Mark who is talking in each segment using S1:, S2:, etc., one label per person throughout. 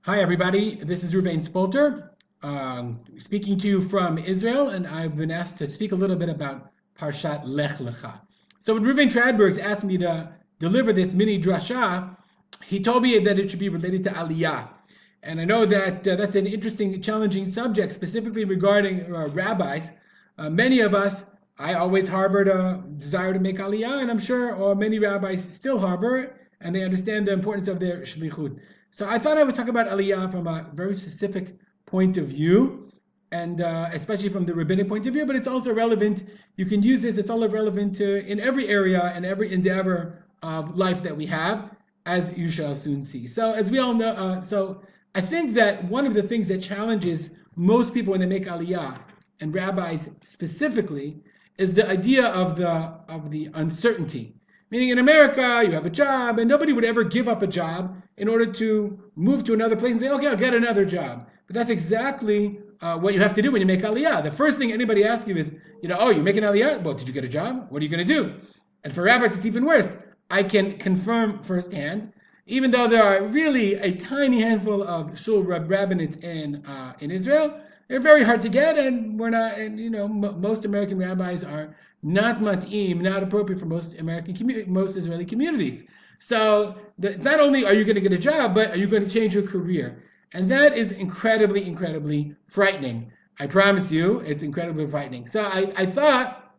S1: Hi, everybody. This is Reuven Spolter, speaking to you from Israel, and I've been asked to speak a little bit about Parshat Lech Lecha. So when Reuven Tradbergs asked me to deliver this mini drasha, he told me that it should be related to Aliyah. And I know that that's an interesting, challenging subject, specifically regarding rabbis. Many of us, I always harbored a desire to make Aliyah, and I'm sure many rabbis still harbor it, and they understand the importance of their shlichut. So I thought I would talk about Aliyah from a very specific point of view, and especially from the rabbinic point of view, but it's also relevant. You can use this, it's all relevant in every area and every endeavor of life that we have, as you shall soon see. So as we all know, so I think that one of the things that challenges most people when they make Aliyah, and rabbis specifically, is the idea of the uncertainty. Meaning in America, you have a job, and nobody would ever give up a job in order to move to another place and say, okay, I'll get another job. But that's exactly what you have to do when you make Aliyah. The first thing anybody asks you is, oh, you're making Aliyah? Well, did you get a job? What are you going to do? And for rabbis, it's even worse. I can confirm firsthand, even though there are really a tiny handful of shul rabbinates in Israel, they're very hard to get, and we're not. And most American rabbis are not mat'im, not appropriate for most most Israeli communities. So not only are you going to get a job, but are you going to change your career? And that is incredibly, incredibly frightening. I promise you, it's incredibly frightening. So I thought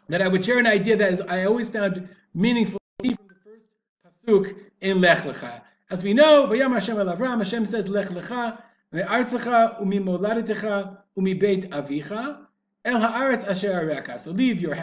S1: that I would share an idea that I always found meaningful from the first pasuk in Lech Lecha. As we know, Vayam Hashem el Avram, Hashem says Lech Lecha, me'artzecha u'mimoladetecha u'mibeit avicha el haaretz asher areka. So leave your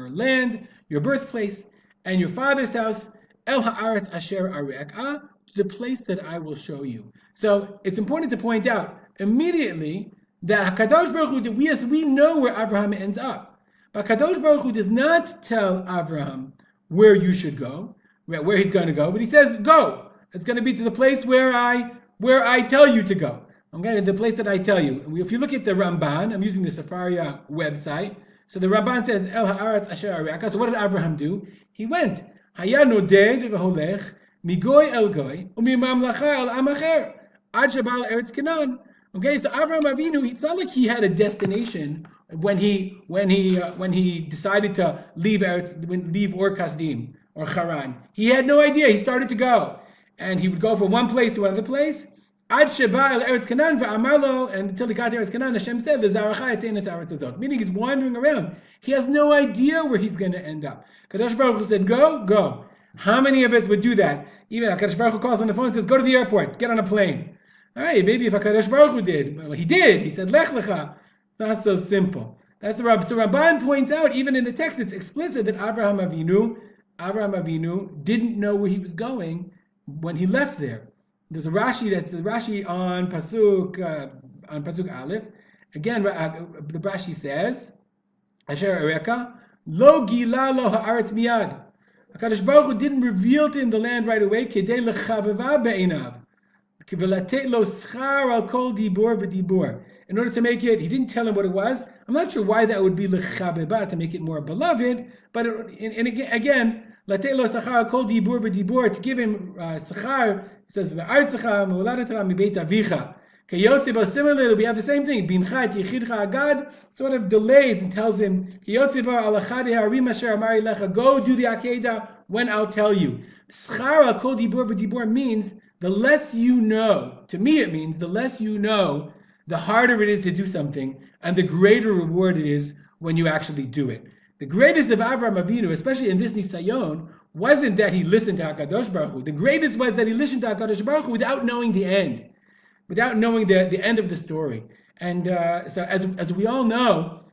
S1: land, your birthplace, and your father's house, el haaretz asher areka, the place that I will show you. So it's important to point out immediately that Hakadosh Baruch Hu, we know where Abraham ends up. But Kadosh Baruch Hu does not tell Abraham where you should go, where he's going to go, but he says, go. It's going to be to the place where I tell you to go. Okay, the place that I tell you. If you look at the Ramban, I'm using the Sefaria website. So the Ramban says, El haaretz asher areka. So what did Abraham do? He went. Haya noded v'holech migoy el goy umimamlacha el am acher ad shabal eretz Canaan. Okay, so Avraham Avinu, it's not like he had a destination when he decided to leave Ur Kasdim or Haran. He had no idea. He started to go, and he would go from one place to another place. Ad sheba el Eretz Canaan v'amarlo, and until he got to Eretz Canaan, Hashem said, "L'zaracha yatein et haaretz hazot." Meaning he's wandering around. He has no idea where he's going to end up. Kadosh Baruch Hu said, "Go, go." How many of us would do that? Even Kadosh Baruch Hu calls on the phone and says, "Go to the airport. Get on a plane." All right, maybe if HaKadosh Baruch Hu did. Well, he did. He said, Lech Lecha. Not so simple. That's the Rab. So Rabban points out, even in the text, it's explicit that Avraham Avinu didn't know where he was going when he left there. There's a Rashi on Pasuk Aleph. Again, the Rashi says, Asher Ereka, Lo Gila Lo Haaretz Miyad. HaKadosh Baruch Hu didn't reveal to him the land right away, Kedei Lechaveva Be'einav. In order to make it, he didn't tell him what it was. I'm not sure why that would be lechabeba, to make it more beloved, but again, to give him sachar, it says, similarly, we have the same thing. Sort of delays and tells him, go do the Akedah when I'll tell you. Schar al kol dibur b'dibur means the less you know. To me, it means the less you know, the harder it is to do something, and the greater reward it is when you actually do it. The greatest of Avraham Avinu, especially in this Nisayon, wasn't that he listened to HaKadosh Baruch Hu. The greatest was that he listened to HaKadosh Baruch Hu without knowing the end, without knowing the end of the story. And so as we all know,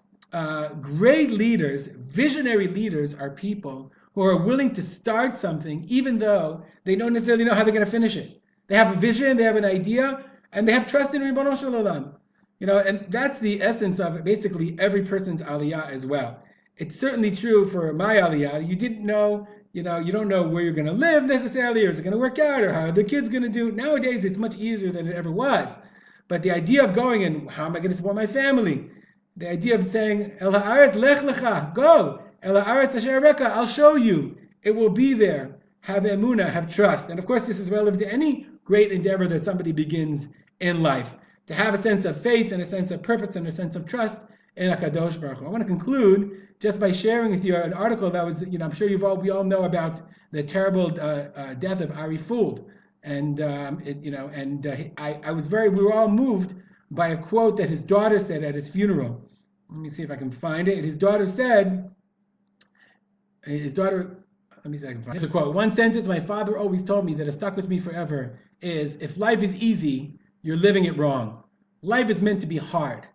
S1: great leaders, visionary leaders, are people who are willing to start something even though they don't necessarily know how they're going to finish it. They have a vision, they have an idea, and they have trust in Ribbono Shel Olam. And that's the essence of basically every person's aliyah as well. It's certainly true for my aliyah. You didn't know, you don't know where you're going to live necessarily, or is it going to work out, or how are the kids going to do. Nowadays, it's much easier than it ever was. But the idea of going and how am I going to support my family? The idea of saying, El haaretz lech lecha, go. El haaretz asher areka, I'll show you. It will be there. Have emunah, have trust. And of course, this is relevant to any great endeavor that somebody begins in life. To have a sense of faith and a sense of purpose and a sense of trust in HaKadosh Baruch Hu. I want to conclude just by sharing with you an article that was, I'm sure we all know about the terrible death of Ari Fuld. And, we were all moved by a quote that his daughter said at his funeral. Let me see if I can find it. Let me see if I can find it. Here's a quote. One sentence my father always told me that has stuck with me forever is, if life is easy, you're living it wrong. Life is meant to be hard.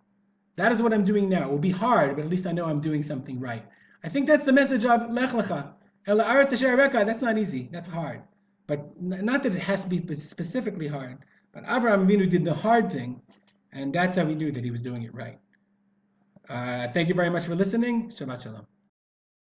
S1: That is what I'm doing now. It will be hard, but at least I know I'm doing something right. I think that's the message of Lech Lecha. That's not easy. That's hard. But not that it has to be specifically hard. But Avraham Avinu did the hard thing, and that's how we knew that he was doing it right. Thank you very much for listening. Shabbat Shalom.